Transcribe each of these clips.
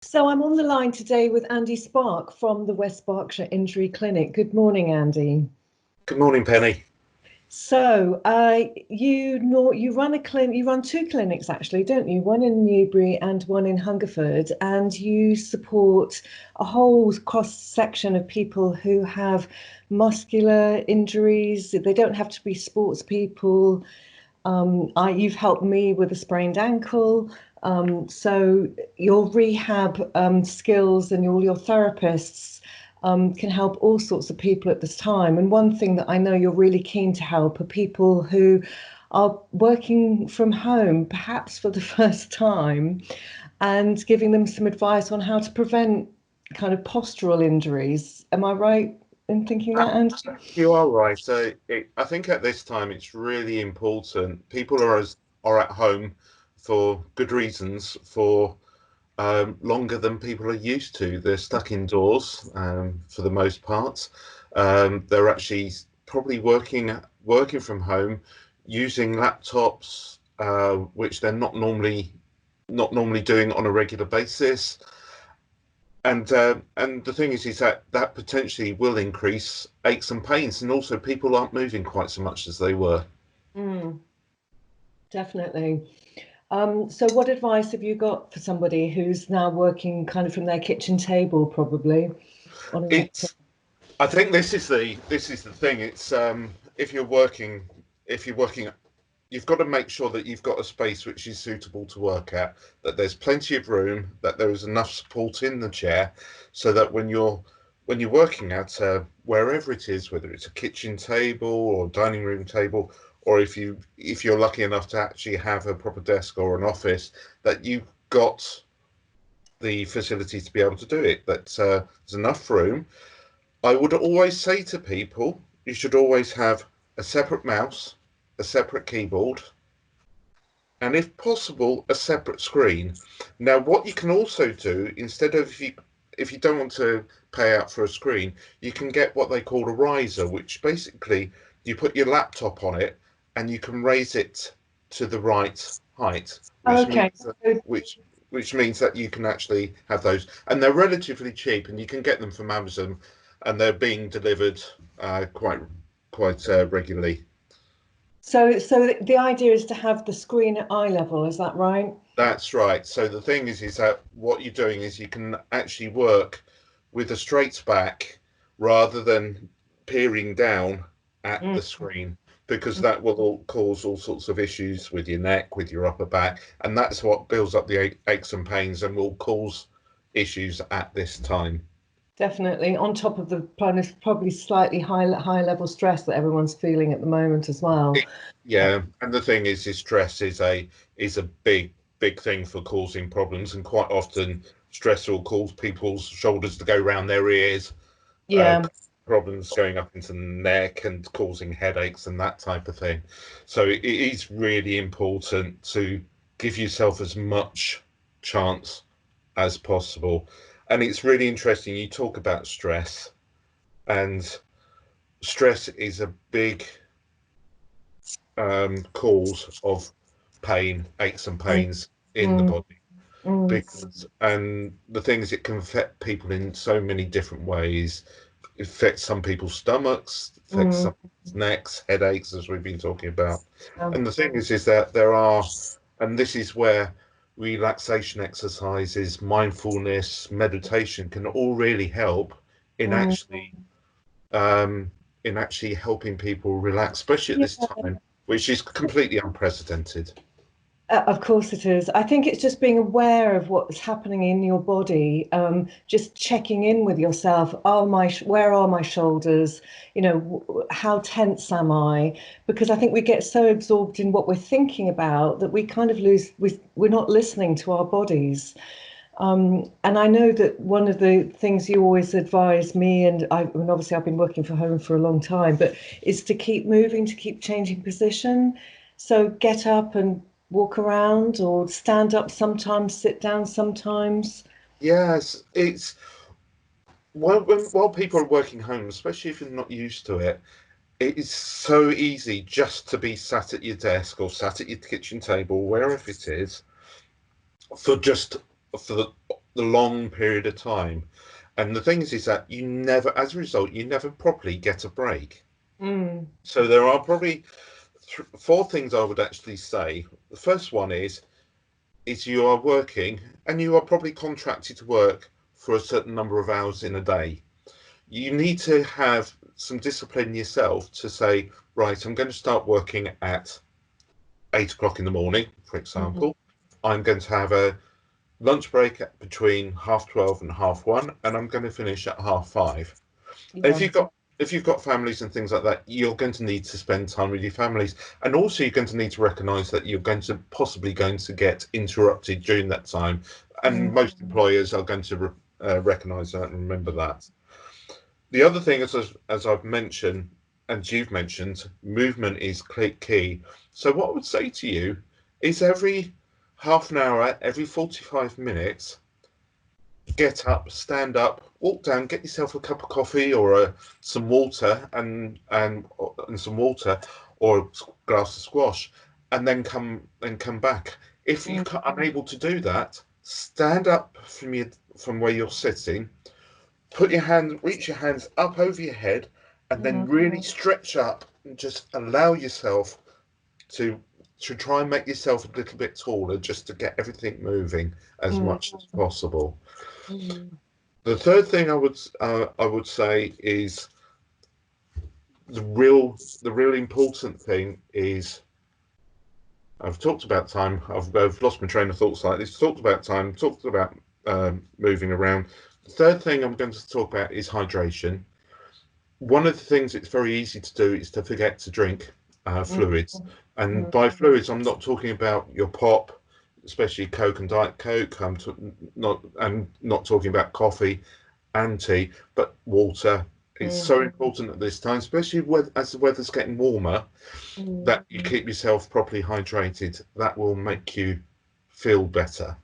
So I'm on the line today with Andy Spark from the West Berkshire Injury Clinic. Good morning, Andy. Good morning, Penny. So you run a clinic. You run two clinics actually, don't you? One in Newbury and one in Hungerford, and you support a whole cross section of people who have muscular injuries. They don't have to be sports people. You've helped me with a sprained ankle. So your rehab skills and all your therapists can help all sorts of people at this time. And one thing that I know you're really keen to help are people who are working from home, perhaps for the first time, and giving them some advice on how to prevent kind of postural injuries. Am I right in thinking Uh, that, Andy? You are right. I think at this time it's really important. People are at home for good reasons for longer than people are used to. They're stuck indoors for the most part. They're actually probably working from home using laptops, which they're not normally doing on a regular basis. And the thing is that that potentially will increase aches and pains, and also people aren't moving quite so much as they were. Mm, definitely. So what advice have you got for somebody who's now working kind of from their kitchen table, probably on a laptop? It's I think this is the thing. It's if you're working, you've got to make sure that you've got a space which is suitable to work at, that there's plenty of room, that there is enough support in the chair, so that when you're working at wherever it is, whether it's a kitchen table or dining room table, or if you're lucky enough to actually have a proper desk or an office, that you've got the facility to be able to do it. That there's enough room. I would always say to people, you should always have a separate mouse, a separate keyboard, and if possible, a separate screen. Now, what you can also do, instead of if you don't want to pay out for a screen, you can get what they call a riser, which basically you put your laptop on it and you can raise it to the right height, which Okay, means that which means that you can actually have those, and they're relatively cheap, and you can get them from Amazon, and they're being delivered quite regularly. so the idea is to have the screen at eye level, is that right? That's right. So the thing is that what you're doing is you can actually work with a straight back rather than peering down at Mm. the screen, because that will cause all sorts of issues with your neck, with your upper back, and that's what builds up the aches and pains and will cause issues at this time. Definitely, on top of the probably slightly high level stress that everyone's feeling at the moment as well. Yeah, and the thing is stress is a big thing for causing problems, and quite often stress will cause people's shoulders to go round their ears, uh, Yeah. problems going up into the neck and causing headaches and that type of thing. So it is really important to give yourself as much chance as possible. And it's really interesting. You talk about stress, and stress is a big cause of pain, aches and Mm, pains in the mm, body. mm, Because, and the thing is, it can affect people in so many different ways. It affects some people's stomachs, affects mm. some people's necks, headaches, as we've been talking about. Um, And the thing is that there are, and this is where relaxation exercises, mindfulness, meditation can all really help in mm. actually um, in actually helping people relax, especially at Yeah. this time, which is completely unprecedented. Of course it is. I think it's just being aware of what's happening in your body, just checking in with yourself. Where are my shoulders? How tense am I? Because I think we get so absorbed in what we're thinking about that we kind of we're not listening to our bodies. And I know that one of the things you always advise me, and obviously I've been working from home for a long time, but is to keep moving, to keep changing position. So get up and walk around or stand up sometimes, sit down sometimes. Yes, it's while people are working home, especially if you're not used to it, it is so easy just to be sat at your desk or sat at your kitchen table, wherever it is, for just for the long period of time. And the thing is that you never, as a result, you never properly get a break. Mm. So there are probably four things I would actually say. The first one is you are working and you are probably contracted to work for a certain number of hours in a day. You need to have some discipline yourself to say, right, I'm going to start working at 8 o'clock in the morning, for Mm. example. I'm going to have a lunch break between 12:30 and 1:30, and I'm going to finish at 5:30. If Yeah. you've got families and things like that, you're going to need to spend time with your families, and also you're going to need to recognise that you're going to possibly going to get interrupted during that time, and Mm. most employers are going to recognise that and remember that. The other thing, as I've mentioned, and you've mentioned, movement is key. So what I would say to you is every half an hour, every 45 minutes, get up, stand up, walk down, get yourself a cup of coffee or some water and some water or a glass of squash, and then come back. If you're Mm. unable to do that, stand up from where you're sitting, reach your hands up over your head, and then Mm. really stretch up and just allow yourself to try and make yourself a little bit taller, just to get everything moving as Mm. much as possible. Mm. The third thing I would say is the real important thing is I've talked about time. I've lost my train of thought slightly. Talked about time. Talked about moving around. The third thing I'm going to talk about is hydration. One of the things it's very easy to do is to forget to drink Mm. fluids. And Mm. by fluids, I'm not talking about your pop, especially Coke and Diet Coke. I'm not talking about coffee and tea, but water. It's Mm. so important at this time, especially as the weather's getting warmer, Mm. that you keep yourself properly hydrated. That will make you feel better.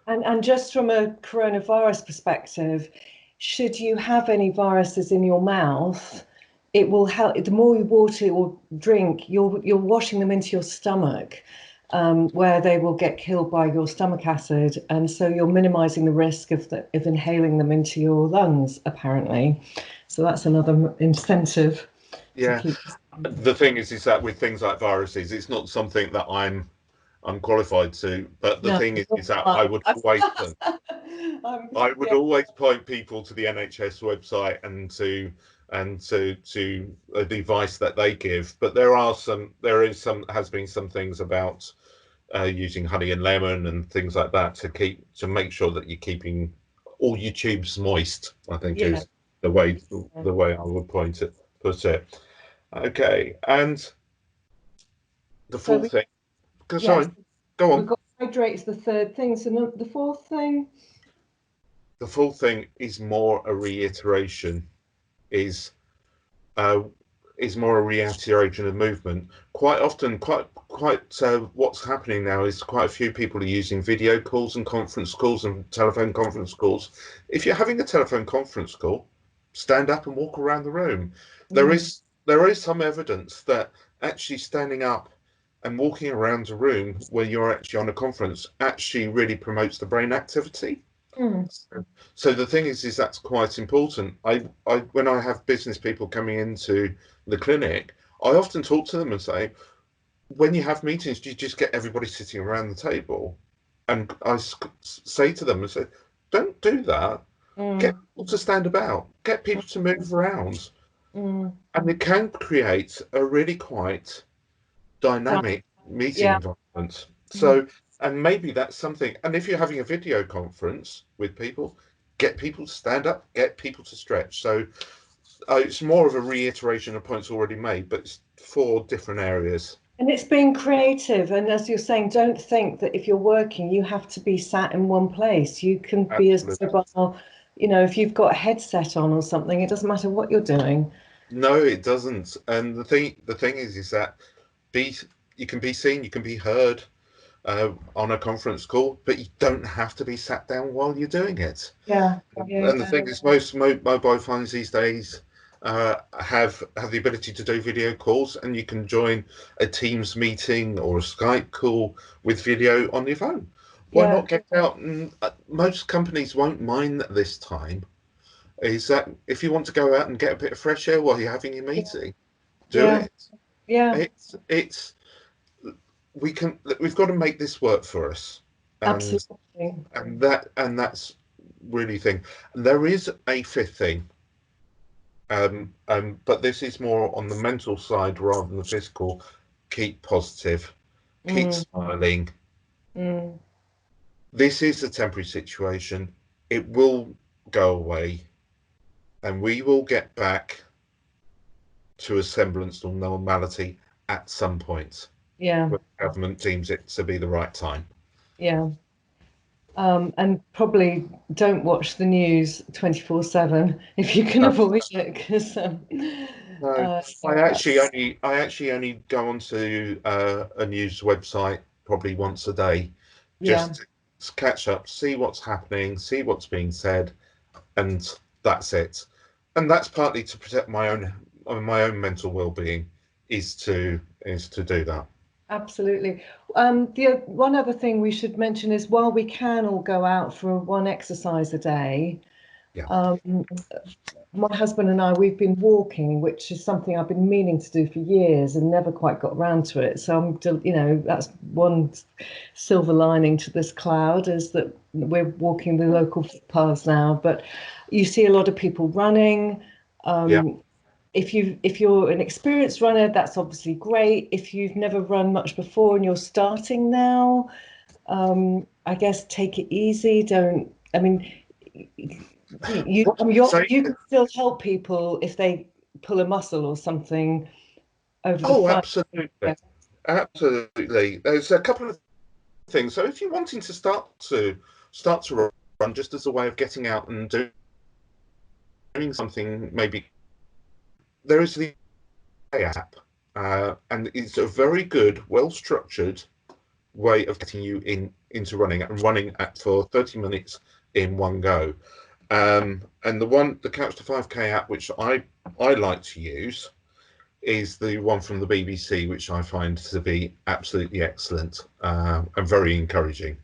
And just from a coronavirus perspective, should you have any viruses in your mouth, it will help. The more water or drink, you're washing them into your stomach, where they will get killed by your stomach acid, and so you're minimizing the risk of inhaling them into your lungs, apparently. So that's another incentive to Yeah, keep. the thing is that with things like viruses, it's not something that I'm qualified to. But the No, thing is that I'm, I would yeah. always point people to the NHS website and to a device that they give. But has been some things about using honey and lemon and things like that to make sure that you're keeping all your tubes moist. I think Yeah. is the way I would put it. Okay, and the So fourth thing. yes, Sorry, go we've on. got hydrate's the third thing. So the fourth thing. The fourth thing is more a reiteration. Is uh, is more a reiteration of movement. Quite often, what's happening now is quite a few people are using video calls and conference calls and telephone conference calls. If you're having a telephone conference call, stand up and walk around the room. There Mm. is there is some evidence that actually standing up and walking around a room where you're actually on a conference actually really promotes the brain activity. Mm. So the thing is that's quite important. I when I have business people coming into the clinic, I often talk to them and say, when you have meetings, do you just get everybody sitting around the table? And I say to them and say, don't do that. Get Mm. people to stand about, get people to move around, Mm. and it can create a really quite Done. dynamic meeting Yeah. environment. Mm. So, and maybe that's something. And if you're having a video conference with people, get people to stand up, get people to stretch. So it's more of a reiteration of points already made, but it's four different areas. And it's being creative. And as you're saying, don't think that if you're working, you have to be sat in one place. You can be as Absolutely. mobile, if you've got a headset on or something, it doesn't matter what you're doing. No, it doesn't. And the thing is that be you can be seen, you can be heard on a conference call, but you don't have to be sat down while you're doing it. Yeah. Yeah. And the thing is, most mobile phones these days have the ability to do video calls, and you can join a Teams meeting or a Skype call with video on your phone. Why Yeah, not get out? And most companies won't mind that this time. Is that if you want to go out and get a bit of fresh air while you're having your yeah, meeting, do yeah, it. yeah, It's we've got to make this work for us, and absolutely. that's really thing. And there is a fifth thing, but this is more on the mental side rather than the physical. Keep positive, keep Mm, smiling. mm, This is a temporary situation. It will go away, and we will get back to a semblance of normality at some point yeah, when the government deems it to be the right time. yeah. And probably don't watch the news 24/7 if you can No, avoid it, because no, that's I actually only go onto a news website probably once a day, yeah, just to catch up, see what's happening, see what's being said, and that's it. And that's partly to protect my own mental well-being, is to do that. absolutely. The one other thing we should mention is while we can all go out for one exercise a day, Yeah. um, my husband and I, we've been walking, which is something I've been meaning to do for years and never quite got around to it. So that's one silver lining to this cloud, is that we're walking the local footpaths now. But you see a lot of people running. Yeah. Um, if you're an experienced runner, that's obviously great. If you've never run much before and you're starting now, I guess take it easy. Don't. I mean, What I would say, you can still help people if they pull a muscle or something over the oh, phone. absolutely. Yeah. Absolutely. There's a couple of things. So if you're wanting to start to run just as a way of getting out and doing something, maybe there is the app, and it's a very good, well structured way of getting you into running and running at for 30 minutes in one go. And the Couch to 5K app, which I like to use, is the one from the BBC, which I find to be absolutely excellent, and very encouraging.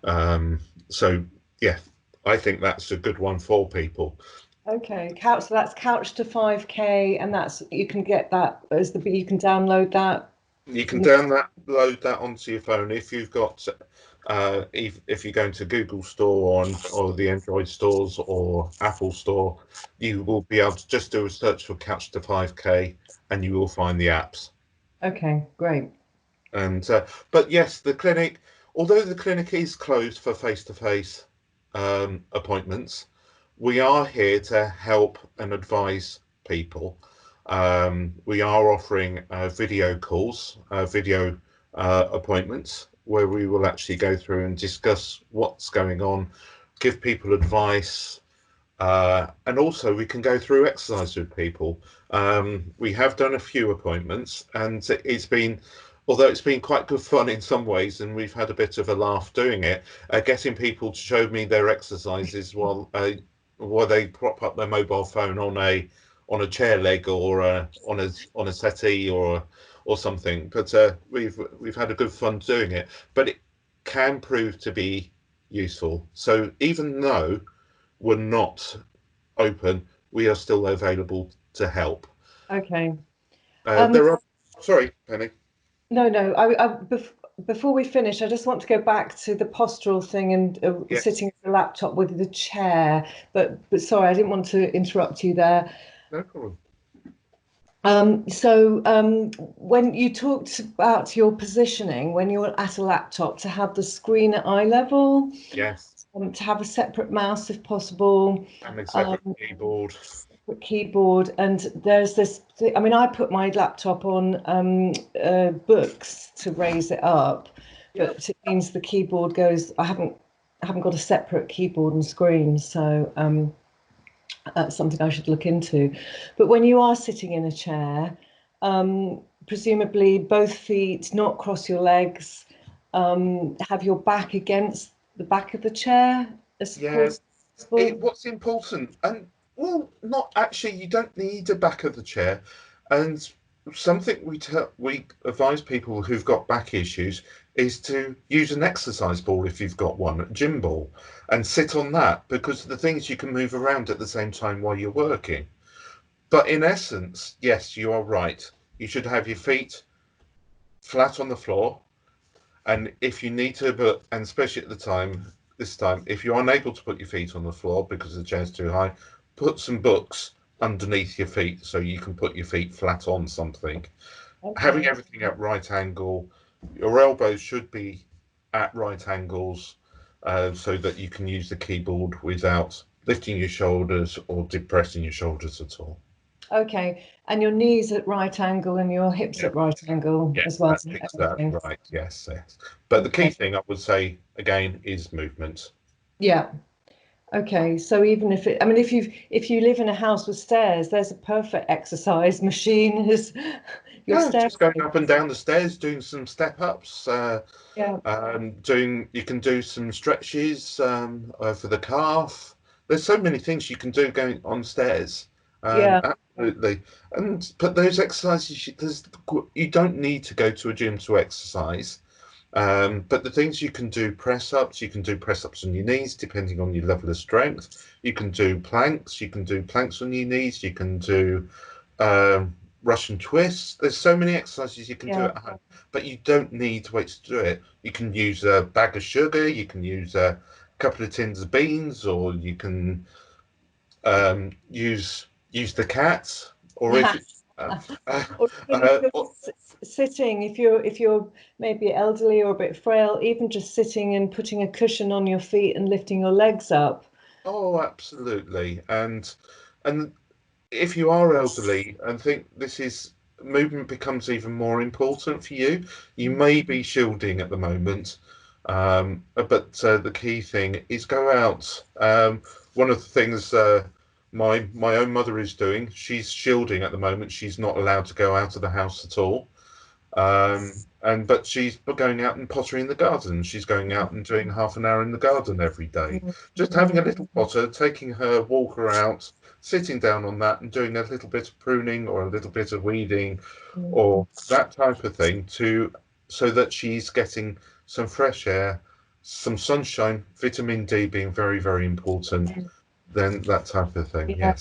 Um, so yeah, I think that's a good one for people. Okay, couch. So that's couch to 5K, and that's you can get that as you can download that. You can From the, load that onto your phone if you've got if you go into Google Store or the Android stores or Apple Store, you will be able to just do a search for Couch to 5K and you will find the apps. okay, great. And but yes, the clinic, although the clinic is closed for face-to-face appointments, we are here to help and advise people. We are offering video calls, video appointments, where we will actually go through and discuss what's going on, give people advice, and also we can go through exercise with people. We have done a few appointments, and although it's been quite good fun in some ways, and we've had a bit of a laugh doing it, getting people to show me their exercises while they prop up their mobile phone on a chair leg or on a settee or something. But we've had a good fun doing it. But it can prove to be useful. So even though we're not open, we are still available to help. Okay. Um, There are, sorry, Penny. no, no. Before we finish, I just want to go back to the postural thing and Yes, sitting at the laptop with the chair. But sorry, I didn't want to interrupt you there. no problem. When you talked about your positioning when you're at a laptop, to have the screen at eye level, Yes, to have a separate mouse if possible, and a separate um, keyboard. keyboard, and there's this. I mean, I put my laptop on books to raise it up, Yeah. but it means the keyboard goes. I haven't got a separate keyboard and screen, so that's something I should look into. But when you are sitting in a chair, presumably both feet, not cross your legs, have your back against the back of the chair as Yeah, support as possible. what's important, and well, not actually, you don't need the back of the chair. And something we advise people who've got back issues is to use an exercise ball if you've got one, a gym ball, and sit on that, because the things you can move around at the same time while you're working. But in essence, yes, you are right. You should have your feet flat on the floor. And if you need to, and especially at the time, this time, if you're unable to put your feet on the floor because the chair's too high, put some books underneath your feet so you can put your feet flat on something. Having Okay. everything at right angle, your elbows should be at right angles, so that you can use the keyboard without lifting your shoulders or depressing your shoulders at all. Okay. And your knees at right angle and your hips Yeah, at right angle yeah, as well. that kicks that Everything. right. Yes, yes. But the key Okay. thing I would say again is movement. Yeah. Okay. So even if it, I mean, if you live in a house with stairs, there's a perfect exercise machine is your Yeah, just going up and staircase. down the stairs, doing some step ups, Yeah. you can do some stretches for the calf. There's so many things you can do going on stairs. Yeah. Absolutely. And but those exercises, you don't need to go to a gym to exercise. But the things you can do, press ups, you can do press ups on your knees depending on your level of strength. You can do planks, you can do planks on your knees, you can do um, Russian twists. There's so many exercises you can do Yeah. at home, but you don't need to wait to do it. You can use a bag of sugar, you can use a couple of tins of beans, or you can use the cat, or if Yeah. it, uh, uh, Or even if you're or, just sitting, if you're maybe elderly or a bit frail, even just sitting and putting a cushion on your feet and lifting your legs up. oh, absolutely. And if you are elderly and think this is movement becomes even more important for you, you may be shielding at the moment. But the key thing is go out. One of the things my own mother is doing, she's shielding at the moment. She's not allowed to go out of the house at all. And but she's going out and pottering in the garden. She's going out and doing half an hour in the garden every day. Just having a little potter, taking her walker out, sitting down on that and doing a little bit of pruning or a little bit of weeding or that type of thing to so that she's getting some fresh air, some sunshine, vitamin D being very, very important. Then that type of thing, Yeah,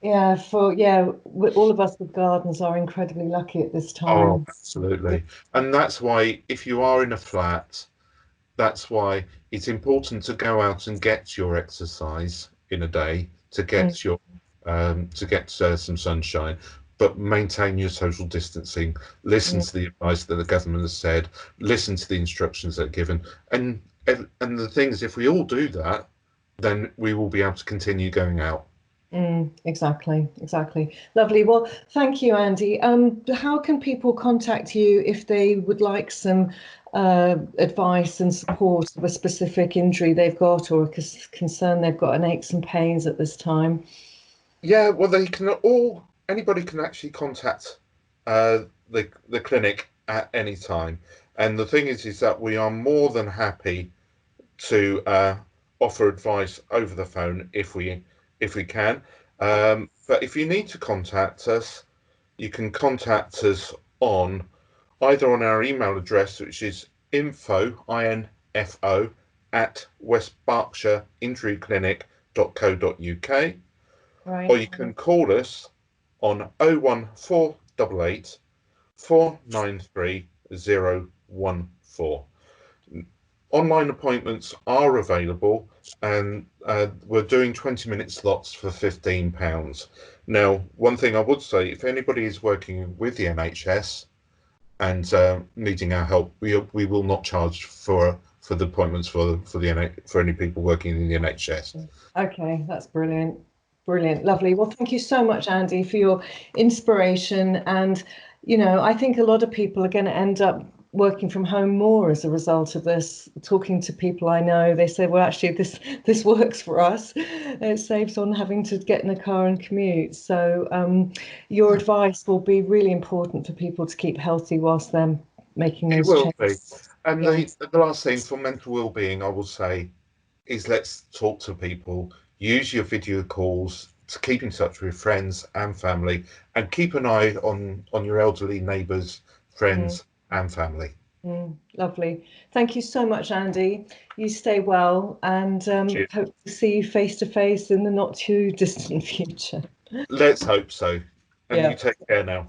yes. all of us with gardens are incredibly lucky at this Oh, time. absolutely. And that's why if you are in a flat, that's why it's important to go out and get your exercise in a day Mm, to get some sunshine, but maintain your social distancing. Listen mm, to the advice that the government has said. Listen to the instructions that are given. And the thing is, if we all do that, then we will be able to continue going out. exactly, exactly. Lovely. Well, thank you, Andy. How can people contact you if they would like some advice and support of a specific injury they've got or a concern they've got and aches and pains at this time? Yeah, well, anybody can actually contact the clinic at any time. And the thing is that we are more than happy to offer advice over the phone if we can. But if you need to contact us, you can contact us on either on our email address, which is info at West Berkshire Injury Clinic.co.uk, or Right. you can call us on 01488 493 014. Online appointments are available, and we're doing 20-minute slots for £15. Now, one thing I would say, if anybody is working with the NHS and needing our help, we will not charge for the appointments for any people working in the NHS. Okay, that's brilliant. Brilliant. Lovely. Well, thank you so much, Andy, for your inspiration. And, I think a lot of people are going to end up working from home more as a result of this. Talking to people I know, they say, well, actually, this works for us. It saves on having to get in a car and commute. So, your advice will be really important for people to keep healthy whilst they're making It those will be. changes. And Yeah. the last thing for mental well-being, I will say, is let's talk to people. Use your video calls to keep in touch with friends and family, and keep an eye on your elderly neighbours, Mm. friends, and family. Lovely. Thank you so much, Andy. You stay well, and Cheers. hope to see you face to face in the not too distant future. Let's hope so. And you Yeah, take care now.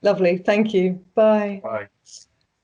lovely. Thank you. Bye. Bye.